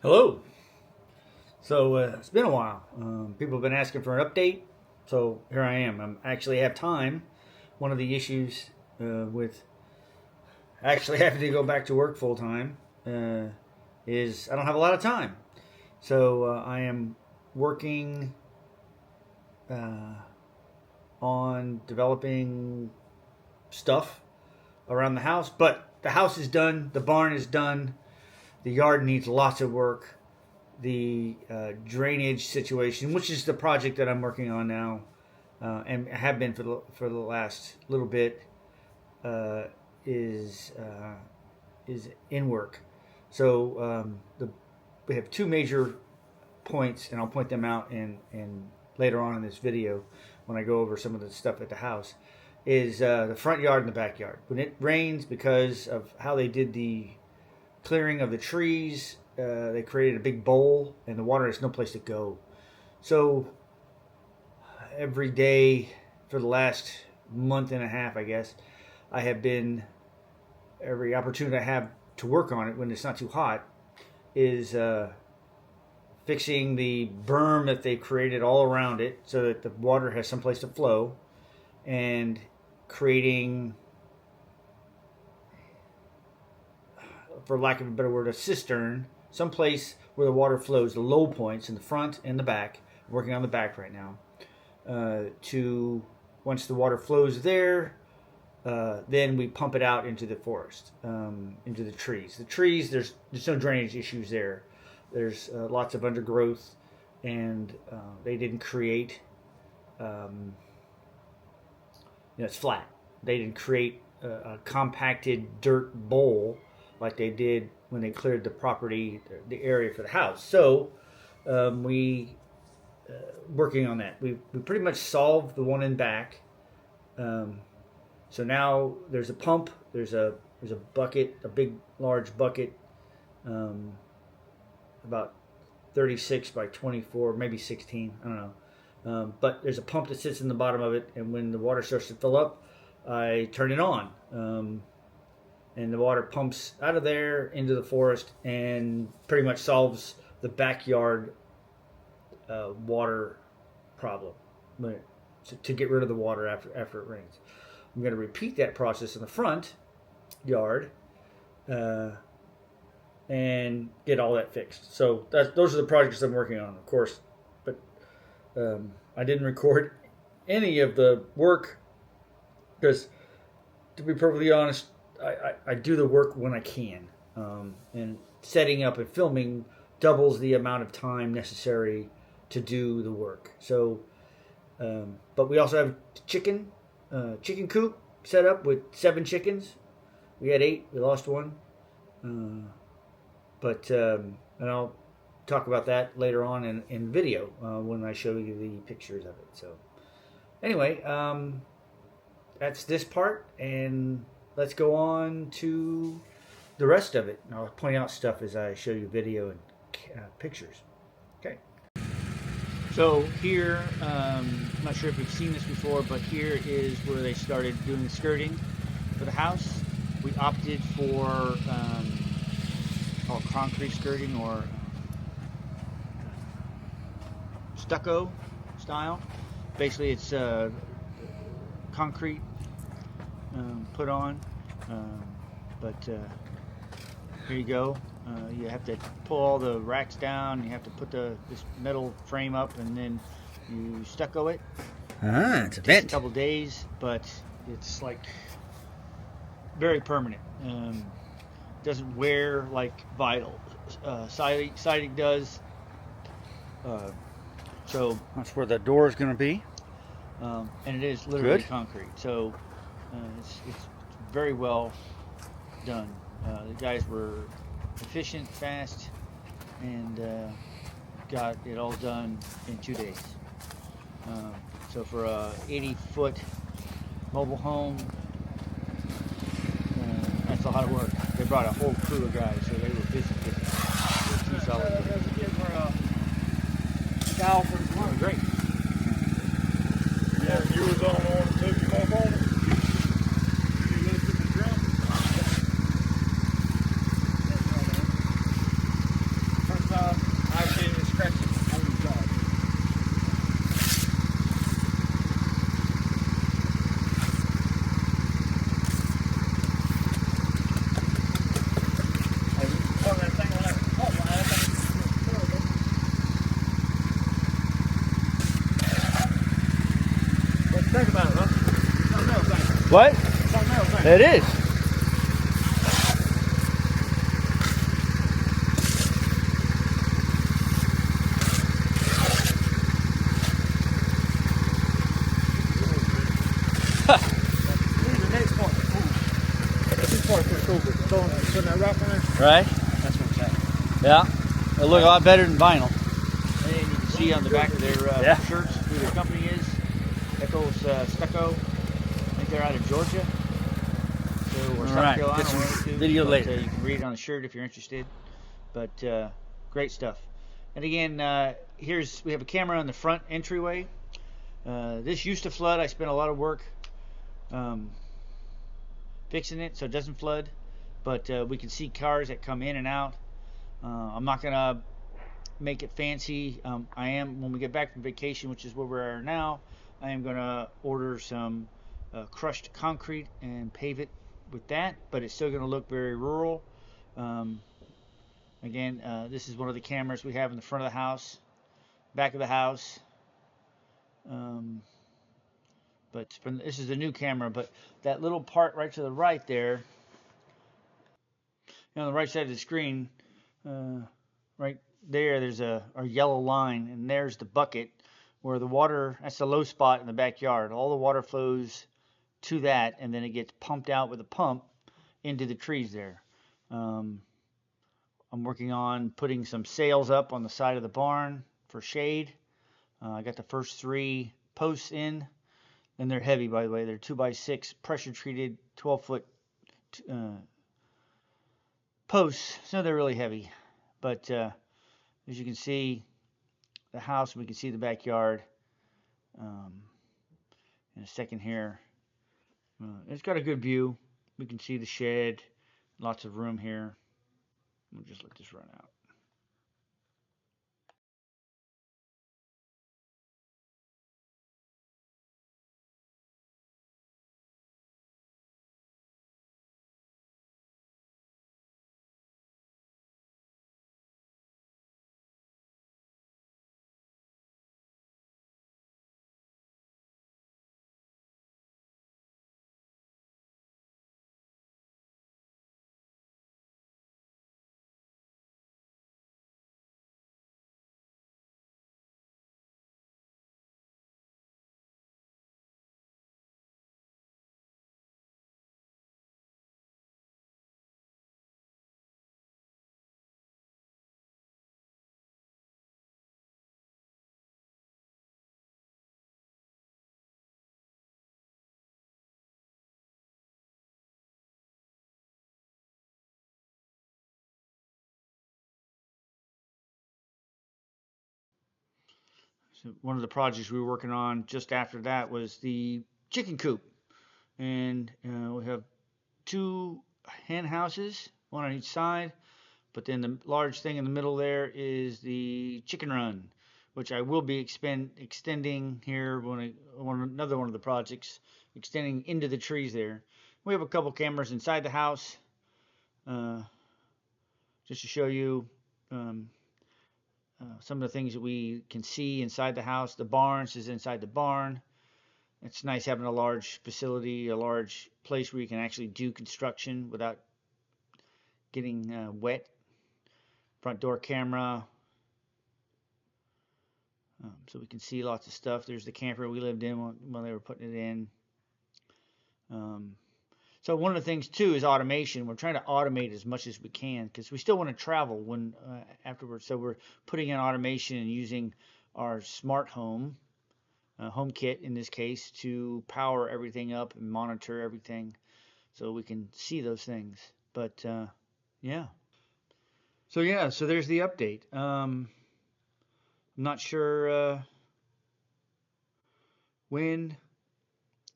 Hello. So it's been a while. People have been asking for an update, so here I am. I actually have time. One of the issues with actually having to go back to work full time is I don't have a lot of time. So I am working on developing stuff around the house, but the house is done, the barn is done, the yard needs lots of work. The drainage situation, which is the project that I'm working on now, and have been for the last little bit, is in work. So we have two major points, and I'll point them out in later on in this video when I go over some of the stuff at the house. Is the front yard and the backyard. When it rains, because of how they did the clearing of the trees, they created a big bowl, and the water has no place to go. So every day for the last month and a half, I guess, I have been, every opportunity I have to work on it when it's not too hot, is fixing the berm that they created all around it so that the water has some place to flow, and creating, for lack of a better word, a cistern, someplace where the water flows, the low points in the front and the back. I'm working on the back right now. To once the water flows there, then we pump it out into the forest, into the trees. The trees, there's no drainage issues there. There's lots of undergrowth, and they didn't create. It's flat. They didn't create a compacted dirt bowl like they did when they cleared the property, the area for the house. So we working on that. We pretty much solved the one in back. So now there's a pump. There's a bucket, a big large bucket, about 36 by 24, maybe 16. I don't know. But there's a pump that sits in the bottom of it, and when the water starts to fill up, I turn it on. And the water pumps out of there into the forest and pretty much solves the backyard water problem, to get rid of the water after it rains. I'm going to repeat that process in the front yard and get all that fixed. So those are the projects I'm working on, of course. But I didn't record any of the work because, to be perfectly honest, I do the work when I can, and setting up and filming doubles the amount of time necessary to do the work. So, but we also have chicken coop set up with 7 chickens. We had 8. We lost 1. And I'll talk about that later on in video when I show you the pictures of it. So, anyway, that's this part, and let's go on to the rest of it. And I'll point out stuff as I show you video and pictures. Okay. So here, I'm not sure if you've seen this before, but here is where they started doing the skirting for the house. We opted for called concrete skirting, or stucco style. Basically, it's concrete put on, but here you go. You have to pull all the racks down. You have to put this metal frame up, and then you stucco it. It's a Takes vent. a couple days, but it's like very permanent. Doesn't wear like vinyl. Siding does. So That's where the door is going to be. and it is literally Good. concrete. So it's very well done. The guys were efficient, fast, and got it all done in 2 days. So for a 80-foot mobile home, that's a lot of work. They brought a whole crew of guys, so they were busy. They were 2 solid days. Great. Yeah, you was on one, took him up on it. You looked at the drum. First time What? Something else, ain't It is. Here's the next part. This part's pretty cool, but putting that wrap on there, Right? that's what it's at. Yeah. It'll look a lot better than vinyl. And you can see on the back of their Yeah. shirts who their company is. Echoes Stucco. I think they're out of Georgia. So, or South Alright, Carolina. get some one of the two. video But, later. you can read it on the shirt if you're interested. But great stuff. And again, we have a camera on the front entryway. This used to flood. I spent a lot of work fixing it so it doesn't flood. But we can see cars that come in and out. I'm not gonna make it fancy. I am, when we get back from vacation, which is where we are now, I am gonna order some crushed concrete and pave it with that, but it's still gonna look very rural. Again, this is one of the cameras we have in the front of the house, back of the house. But this is the new camera, but that little part right to the right there, on the right side of the screen, right there's a yellow line, and there's the bucket where the water, that's the low spot in the backyard. All the water flows to that, and then it gets pumped out with a pump into the trees there. I'm working on putting some sails up on the side of the barn for shade. I got the first 3 posts in, and they're heavy, by the way. They're 2x6 pressure treated 12-foot posts, so they're really heavy. But as you can see, the house, we can see the backyard. In a second here, it's got a good view. We can see the shed, lots of room here. We'll just let this run out. So one of the projects we were working on just after that was the chicken coop. And we have 2 hen houses, one on each side. But then the large thing in the middle there is the chicken run, which I will be extending here another one of the projects, extending into the trees there. We have a couple cameras inside the house, just to show you some of the things that we can see inside the house. The barns is inside the barn. It's nice having a large facility, a large place where you can actually do construction without getting wet. Front door camera, so we can see lots of stuff. There's the camper we lived in when they were putting it in. So one of the things too is automation. We're trying to automate as much as we can because we still want to travel when afterwards. So we're putting in automation and using our smart home HomeKit in this case to power everything up and monitor everything, so we can see those things. But yeah. So yeah, so there's the update. I'm not sure when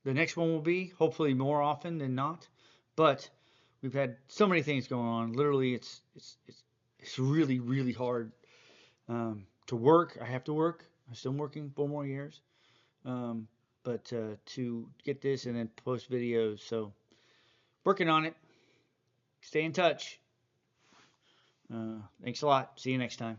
the next one will be. Hopefully more often than not. But we've had so many things going on. Literally, it's really, really hard to work. I have to work. I'm still working 4 more years. But to get this and then post videos. So working on it. Stay in touch. Thanks a lot. See you next time.